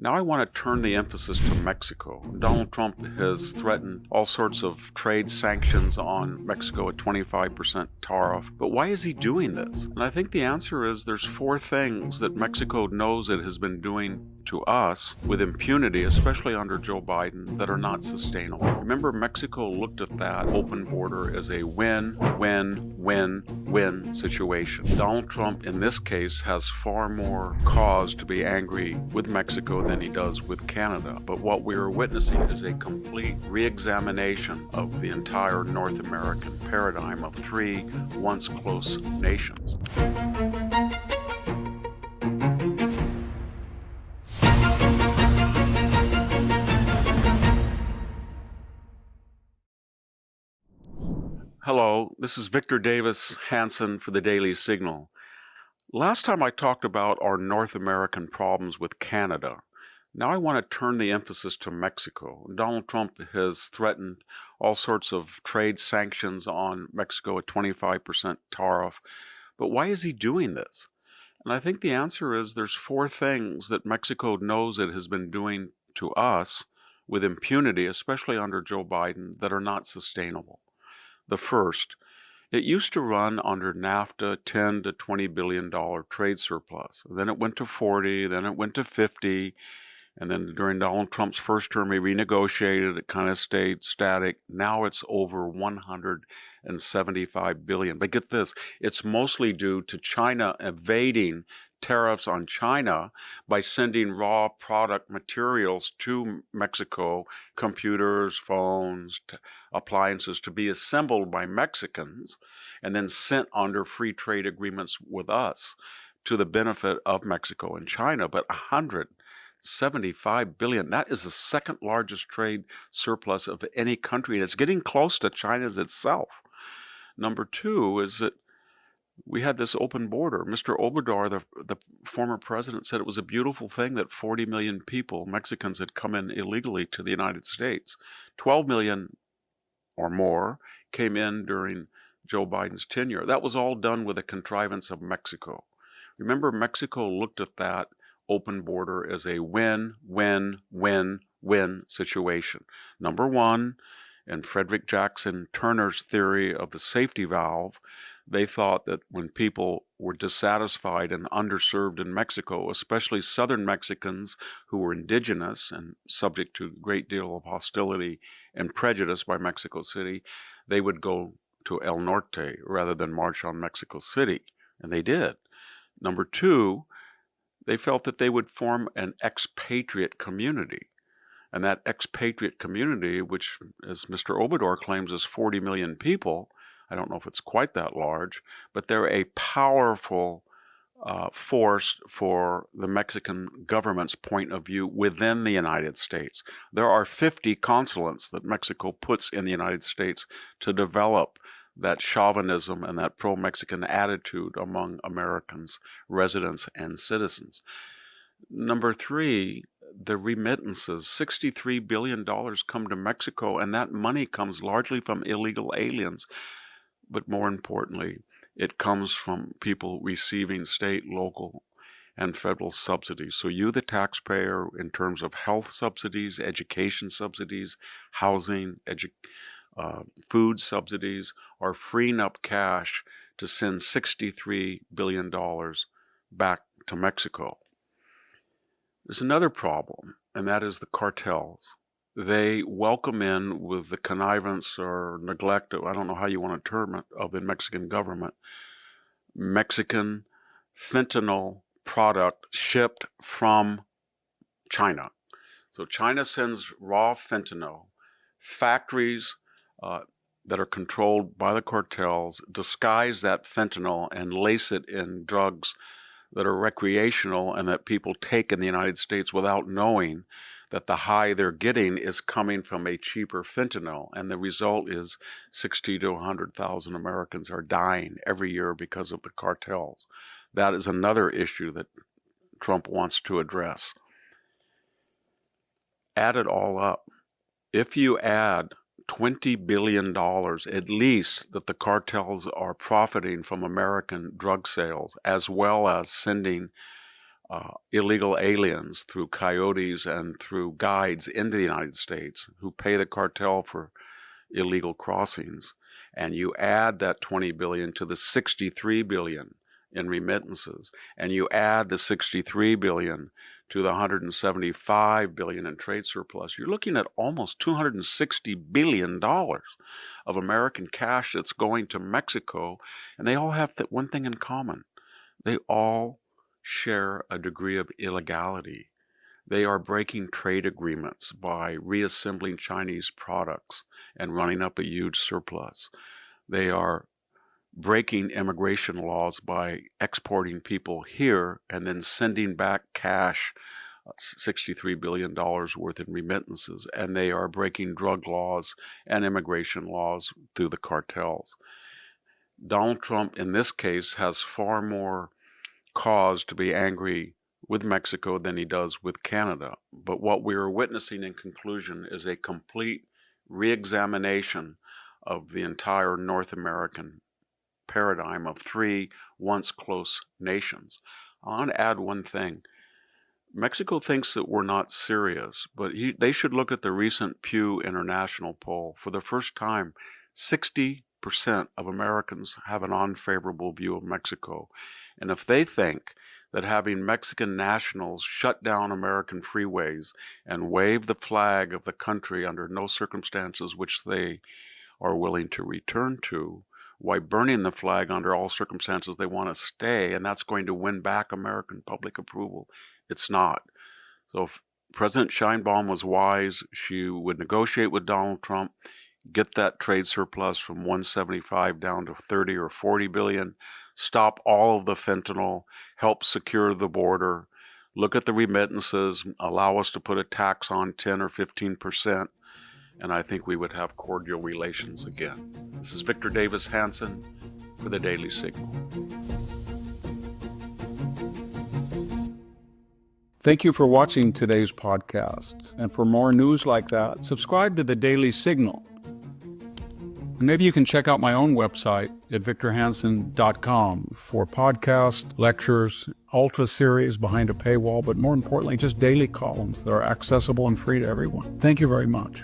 Now I want to turn the emphasis to Mexico. Donald Trump has threatened all sorts of trade sanctions on Mexico, a 25% tariff. But why is he doing this? And I think the answer is there's four things that Mexico knows it has been doing to us with impunity, especially under Joe Biden, that are not sustainable. Remember, Mexico looked at that open border as a win-win-win-win situation. Donald Trump, in this case, has far more cause to be angry with Mexico than he does with Canada. But what we are witnessing is a complete re-examination of the entire North American paradigm of three once close nations. Hello, this is Victor Davis Hanson for the Daily Signal. Last time I talked about our North American problems with Canada. Now I want to turn the emphasis to Mexico. Donald Trump has threatened all sorts of trade sanctions on Mexico, a 25% tariff. But why is he doing this? And I think the answer is there's four things that Mexico knows it has been doing to us with impunity, especially under Joe Biden, that are not sustainable. The first, it used to run under NAFTA $10 to $20 billion trade surplus. Then it went to 40, then it went to 50, and then during Donald Trump's first term, he renegotiated, it kind of stayed static. Now it's over 175 billion. But get this, it's mostly due to China evading tariffs on China by sending raw product materials to Mexico, computers, phones, appliances, to be assembled by Mexicans and then sent under free trade agreements with us to the benefit of Mexico and China. But 175 billion, that is the second largest trade surplus of any country, and it's getting close to China's itself. Number two is that we had this open border. Mr. Obrador, the former president, said it was a beautiful thing that 40 million people, Mexicans, had come in illegally to the United States. 12 million or more came in during Joe Biden's tenure. That was all done with a contrivance of Mexico. Remember, Mexico looked at that open border as a win-win-win-win situation. Number one, in Frederick Jackson Turner's theory of the safety valve, they thought that when people were dissatisfied and underserved in Mexico, especially Southern Mexicans who were indigenous and subject to a great deal of hostility and prejudice by Mexico City, they would go to El Norte rather than march on Mexico City, and they did. Number two, they felt that they would form an expatriate community. And that expatriate community, which, as Mr. Obrador claims, is 40 million people, I don't know if it's quite that large, but they're a powerful force for the Mexican government's point of view within the United States. There are 50 consulates that Mexico puts in the United States to develop that chauvinism and that pro-Mexican attitude among Americans, residents, and citizens. Number three, the remittances. $63 billion come to Mexico, and that money comes largely from illegal aliens. But more importantly, it comes from people receiving state, local, and federal subsidies. So you, the taxpayer, in terms of health subsidies, education subsidies, housing, food subsidies, are freeing up cash to send $63 billion back to Mexico. There's another problem, and that is the cartels. They welcome in with the connivance or neglect, I don't know how you want to term it, of the Mexican government, Mexican fentanyl product shipped from China. So China sends raw fentanyl. Factories that are controlled by the cartels disguise that fentanyl and lace it in drugs that are recreational and that people take in the United States without knowing that the high they're getting is coming from a cheaper fentanyl. And the result is 60 to 100,000 Americans are dying every year because of the cartels. That is another issue that Trump wants to address. Add it all up. If you add $20 billion at least that the cartels are profiting from American drug sales, as well as sending illegal aliens through coyotes and through guides into the United States who pay the cartel for illegal crossings, and you add that 20 billion to the 63 billion in remittances, and you add the 63 billion to the 175 billion in trade surplus, you're looking at almost $260 billion of American cash that's going to Mexico, and they all have that one thing in common. They all share a degree of illegality. They are breaking trade agreements by reassembling Chinese products and running up a huge surplus. They are breaking immigration laws by exporting people here and then sending back cash, $63 billion worth in remittances. And they are breaking drug laws and immigration laws through the cartels. Donald Trump, in this case, has far more cause to be angry with Mexico than he does with Canada. But what we are witnessing in conclusion is a complete re-examination of the entire North American paradigm of three once close nations. I want to add one thing. Mexico thinks that we're not serious, but they should look at the recent Pew International poll. For the first time, 60% of Americans have an unfavorable view of Mexico. And if they think that having Mexican nationals shut down American freeways and wave the flag of the country under no circumstances which they are willing to return to, why burning the flag under all circumstances they want to stay, and that's going to win back American public approval, it's not. So if President Sheinbaum was wise, she would negotiate with Donald Trump, get that trade surplus from 175 down to 30 or 40 billion, stop all of the fentanyl, help secure the border, look at the remittances, allow us to put a tax on 10 or 15%, and I think we would have cordial relations again. This is Victor Davis Hanson for the Daily Signal. Thank you for watching today's podcast. And for more news like that, subscribe to the Daily Signal. And maybe you can check out my own website at victorhanson.com for podcasts, lectures, ultra series behind a paywall, but more importantly, just daily columns that are accessible and free to everyone. Thank you very much.